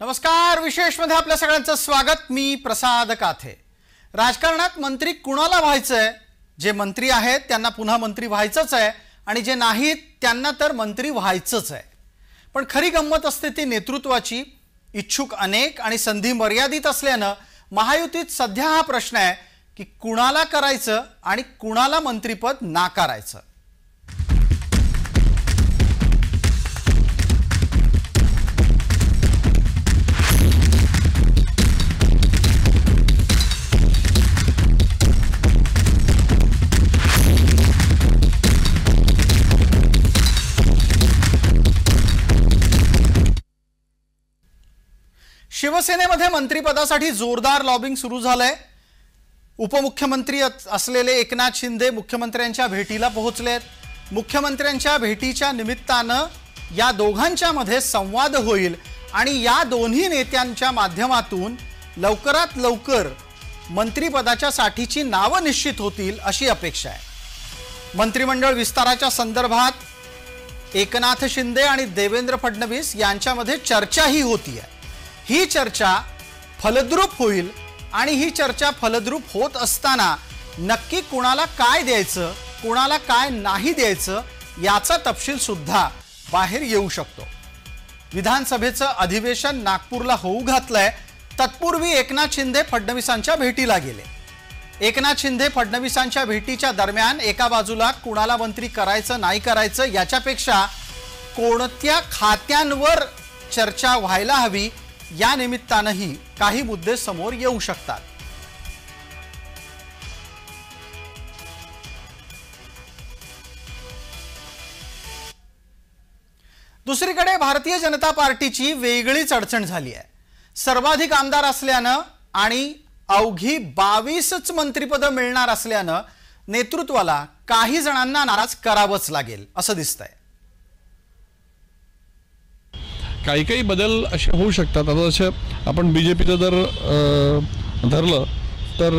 नमस्कार, विशेषमध्ये आपल्या सगळ्यांचं स्वागत। मी प्रसाद काथे। राजकारणात मंत्री कुणाला व्हायचंय? जे मंत्री आहेत त्यांना पुन्हा मंत्री व्हायचंच आहे आणि जे नाहीत त्यांना तर मंत्री व्हायचंच आहे। पण खरी गंमत असते ती नेतृत्वाची। इच्छुक अनेक आणि संधी मर्यादित असल्याने महायुतीत सध्या हा प्रश्न आहे की कुणाला करायचं आणि कुणाला मंत्रीपद नाकारायचं। शिवसेनेमध्ये मंत्रिपदासाठी जोरदार लॉबिंग सुरू झालंय। उपमुख्यमंत्री असलेले एकनाथ शिंदे मुख्यमंत्र्यांच्या भेटीला पोहोचलेत। मुख्यमंत्र्यांच्या भेटीच्या निमित्तानं या दोघांच्या मध्ये संवाद होईल आणि या दोन्ही नेत्यांच्या माध्यमातून लवकरात लवकर मंत्रिपदाच्या साठीची नावं निश्चित होतील अशी अपेक्षा आहे। मंत्रिमंडळ विस्ताराच्या संदर्भात एकनाथ शिंदे आणि देवेंद्र फडणवीस यांच्यामध्ये चर्चाही होतीये। ही चर्चा फलद्रूप होईल आणि ही चर्चा फलद्रूप होत असताना नक्की कोणाला काय द्यायचं, कोणाला काय नाही द्यायचं याचा तपशील सुद्धा बाहेर येऊ शकतो। विधानसभेचं अधिवेशन नागपूरला होऊ घातलंय। तत्पूर्वी एकनाथ शिंदे फडणवीसांच्या भेटीला गेले। एकनाथ शिंदे फडणवीसांच्या भेटीच्या दरम्यान एका बाजूला कुणाला मंत्री करायचं नाही करायचं याच्यापेक्षा कोणत्या खात्यांवर चर्चा व्हायला हवी या निमित्तानेही काही मुद्दे समोर येऊ शकतात। दुसरीकडे भारतीय जनता पार्टीची वेगळीच अडचण झाली आहे। सर्वाधिक आमदार असल्याने आणि अवघी 22च मंत्रिपद मिळणार असल्याने नेतृत्वाला काही जणांना नाराज करावंच लागेल असं दिसतंय। काही काही बदल असे होऊ शकतात। आता जसे आपण बीजेपीचं जर धरलं तर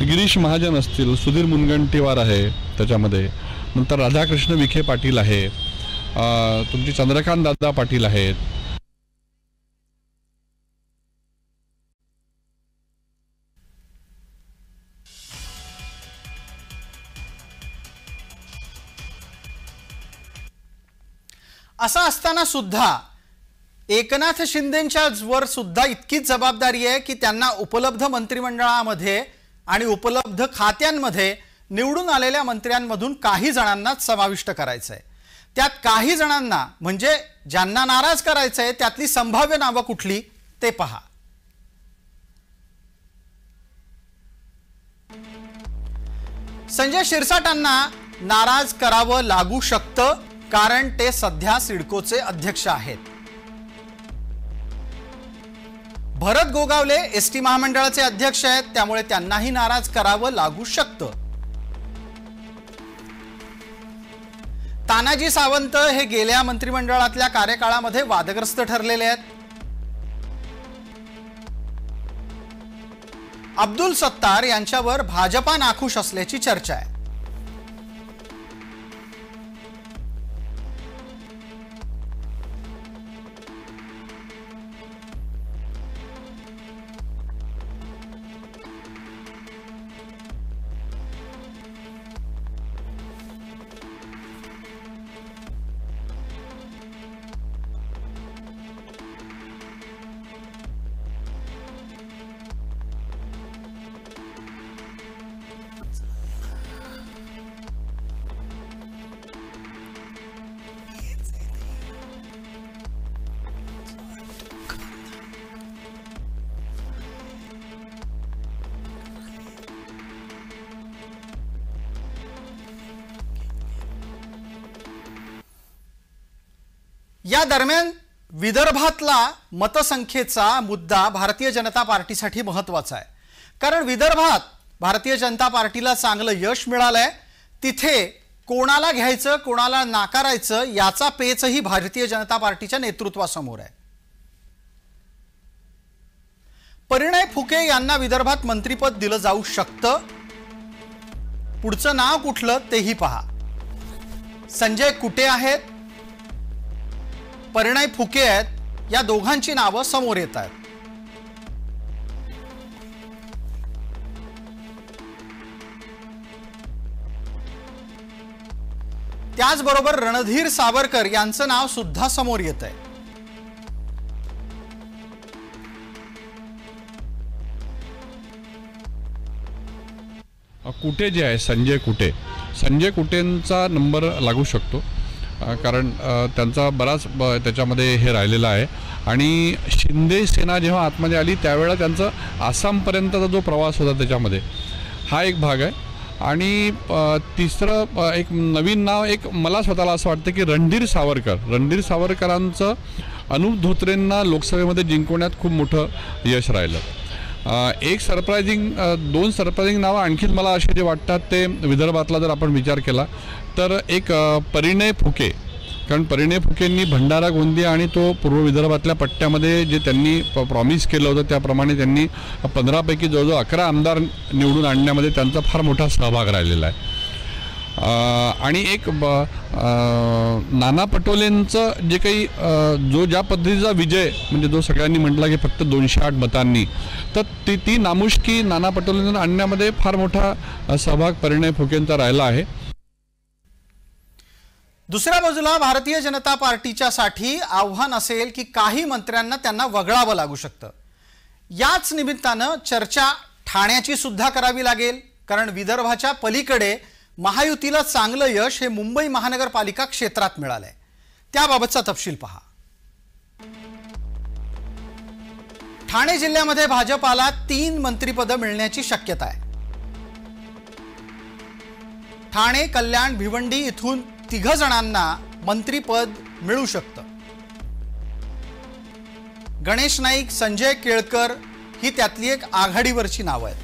गिरीश महाजन असतील, सुधीर मुनगंटीवार आहे त्याच्यामध्ये, नंतर राधाकृष्ण विखे पाटील आहे, तुमची चंद्रकांत दादा पाटील आहेत। असं असताना सुद्धा एकनाथ शिंदेंच्या वर सुद्धा इतकीच जबाबदारी आहे की त्यांना उपलब्ध मंत्रिमंडळामध्ये आणि उपलब्ध खात्यांमध्ये निवडून आलेल्या मंत्र्यांमधून काही जणांना समाविष्ट करायचं आहे। त्यात काही जणांना म्हणजे ज्यांना नाराज करायचं आहे त्यातली संभाव्य नावं कुठली ते पहा। संजय शिरसाटांना नाराज करावं लागू शकतं कारण ते सध्या सिडकोचे अध्यक्ष आहेत। भरत गोगावले एसटी महामंडळाचे अध्यक्ष आहेत, त्यामुळे त्यांनाही नाराज करावं लागू शकतं। तानाजी सावंत हे गेल्या मंत्रिमंडळातल्या कार्यकाळामध्ये वादग्रस्त ठरलेले आहेत। अब्दुल सत्तार यांच्यावर भाजपा नाखुश असल्याची चर्चा आहे। या दरम्यान विदर्भातला मतसंख्येचा मुद्दा भारतीय जनता पार्टीसाठी महत्त्वाचा आहे, कारण विदर्भात भारतीय जनता पार्टीला चांगलं यश मिळालंय। तिथे कोणाला घ्यायचं कोणाला नाकारायचं याचा पेचही भारतीय जनता पार्टीच्या नेतृत्वासमोर आहे। परिणय फुके यांना विदर्भात मंत्रिपद दिलं जाऊ शकतं। पुढचं नाव कुठलं तेही पहा। संजय कुटे आहेत, परिणय फुके आहेत, या दोघांची नावं समोर येत आहेत. त्याचबरोबर रणधीर सावरकर यांचं नाव सुद्धा समोर येत आहे. कुटे जे आहे संजय कुटेंचा नंबर लागू शकतो, कारण त्यांचा बराच त्याच्यामध्ये हे राहिलेला आहे. आणि शिंदे सेना जेव्हा आतमध्ये आली त्यावेळेला त्यांचा आसामपर्यंतचा जो प्रवास होता त्याच्यामध्ये हा एक भाग आहे. आणि तिसरं एक नवीन नाव एक मला स्वतःला असं वाटतं की रणधीर सावरकरांचं अनुप धोत्रेंना लोकसभेमध्ये जिंकवण्यात खूप मोठं यश राहिलं. दोन सरप्रायझिंग नावं आणखीच मला असे जे वाटतात ते विदर्भातला जर आपण विचार केला तर एक परिणय फुके, कारण परिणय फुकेंनी भंडारा गोंदिया आणि तो पूर्व विदर्भातल्या पट्ट्यामध्ये जे त्यांनी प्रॉमिस केलं होतं त्याप्रमाणे त्यांनी 15 पैकी जवळजवळ 11 आमदार निवडून आणण्यामध्ये त्यांचा फार मोठा सहभाग राहिलेला आहे. आणि एक नाना पटोलेंचं जे काही ज्या पद्धतीचा विजय म्हणजे जो सगळ्यांनी म्हटला की फक्त 208 मतांनी, तर ती नामुष्की नाना पटोलेंना आणण्यामध्ये फार मोठा सहभाग परिणय फुकेंचा राहिला आहे. दुसऱ्या बाजूला भारतीय जनता पार्टीच्या साठी आव्हान असेल की काही मंत्र्यांना त्यांना वगळावं लागू शकतं. याच निमित्तानं चर्चा ठाण्याची सुद्धा करावी लागेल, कारण विदर्भाच्या पलीकडे महायुतीला चांगलं यश हे मुंबई महानगरपालिका क्षेत्रात मिळालंय. त्याबाबतचा तपशील पहा. ठाणे जिल्ह्यामध्ये भाजपाला 3 मंत्रिपदं मिळण्याची शक्यता आहे. ठाणे, कल्याण, भिवंडी इथून 3 जणांना मंत्रिपद मिळू शकतं. गणेश नाईक, संजय केळकर ही त्यातली एक आघाडीवरची नावं आहेत.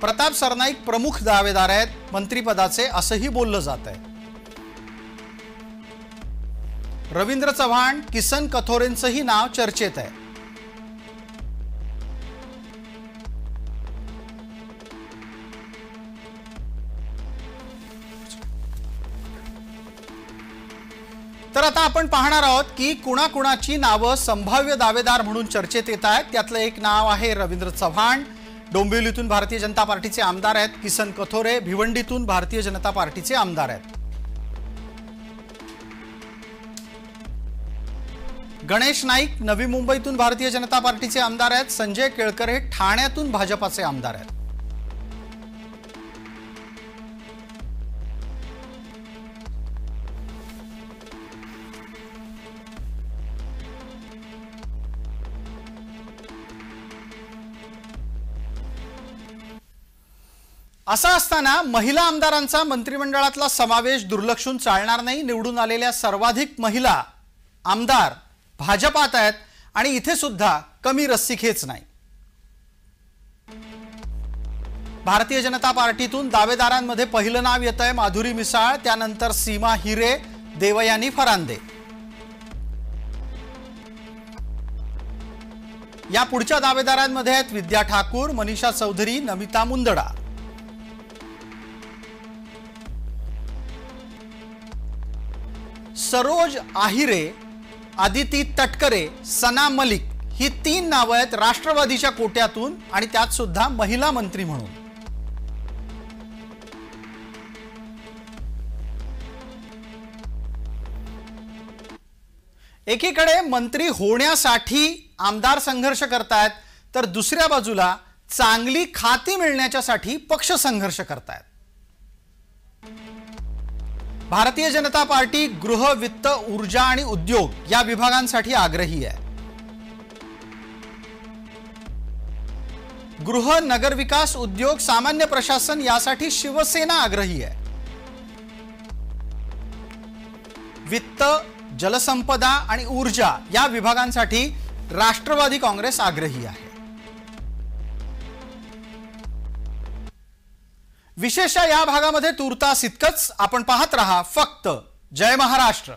प्रताप सरनाईक प्रमुख दावेदार आहेत मंत्रिपदाचे असंही बोललं जात आहे. रवींद्र चव्हाण, किसन कथोरेंचंही नाव चर्चेत आहे. तर आता आपण पाहणार आहोत की कुणाकुणाची नावं संभाव्य दावेदार म्हणून चर्चेत येत आहेत. त्यातलं एक नाव आहे रवींद्र चव्हाण. डोंबिवलीतून भारतीय जनता पार्टीचे आमदार आहेत. किसन कथोरे भिवंडीतून भारतीय जनता पार्टीचे आमदार आहेत. गणेश नाईक नवी मुंबईतून भारतीय जनता पार्टीचे आमदार आहेत. संजय केळकर हे ठाण्यातून भाजपाचे आमदार आहेत. असं असताना महिला आमदारांचा मंत्रिमंडळातला समावेश दुर्लक्षून चालणार नाही. निवडून आलेल्या सर्वाधिक महिला आमदार भाजपात आहेत आणि इथे सुद्धा कमी रस्सीखेच नाही. भारतीय जनता पार्टीतून दावेदारांमध्ये पहिलं नाव येतंय माधुरी मिसाळ, त्यानंतर सीमा हिरे, देवयानी फरांदे. या पुढच्या दावेदारांमध्ये आहेत विद्या ठाकूर, मनीषा चौधरी, नमिता मुंदडा. सरोज आहिरे, आदिती तटकरे, सना मलिक ही 3 नावं आहेत राष्ट्रवादीच्या कोट्यातून आणि त्यात सुद्धा महिला मंत्री म्हणून. एकीकडे मंत्री होण्यासाठी आमदार संघर्ष करतायत तर दुसऱ्या बाजूला चांगली खाती मिळण्यासाठी पक्ष संघर्ष करतायत. भारतीय जनता पार्टी गृह, वित्त, ऊर्जा आणि उद्योग या विभागांसाठी आग्रही आहे. गृह, नगरविकास, उद्योग, सामान्य प्रशासन यासाठी शिवसेना आग्रही आहे. वित्त, जलसंपदा आणि ऊर्जा या विभागांसाठी राष्ट्रवादी काँग्रेस आग्रही आहे. विशेष या भागामध्ये तुर्तास इतकंच. आपण पाहत रहा फक्त जय महाराष्ट्र.